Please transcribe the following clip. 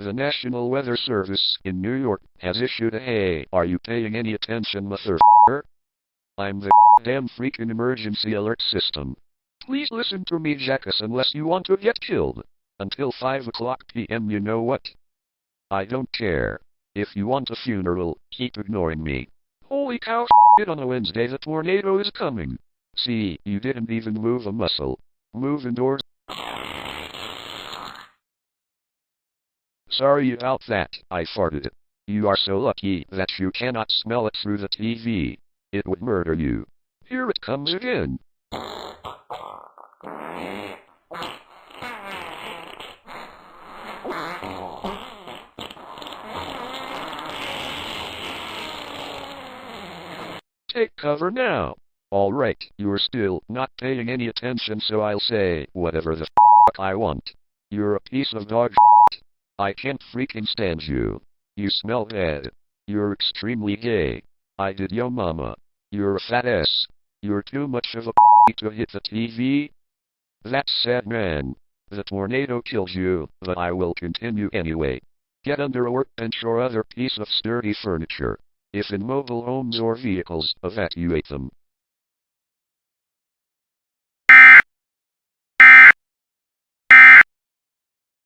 The National Weather Service in New York has issued a "Hey, are you paying any attention, motherfucker? I'm the damn freaking emergency alert system. Please listen to me, jackass, unless you want to get killed. Until 5 o'clock p.m. You know what? I don't care. If you want a funeral, keep ignoring me. Holy cow, on a Wednesday the tornado is coming. See, you didn't even move a muscle. Move indoors. Sorry about that, I farted. You are so lucky that you cannot smell it through the TV. It would murder you. Here it comes again. Take cover now. Alright, you're still not paying any attention, so I'll say whatever the f*** I want. You're a piece of dog shit. I can't freaking stand you. You smell bad. You're extremely gay. I did yo mama. You're a fat ass. You're too much of a to hit the TV. That's sad, man. The tornado killed you, but I will continue anyway. Get under a workbench or other piece of sturdy furniture. If in mobile homes or vehicles, evacuate them.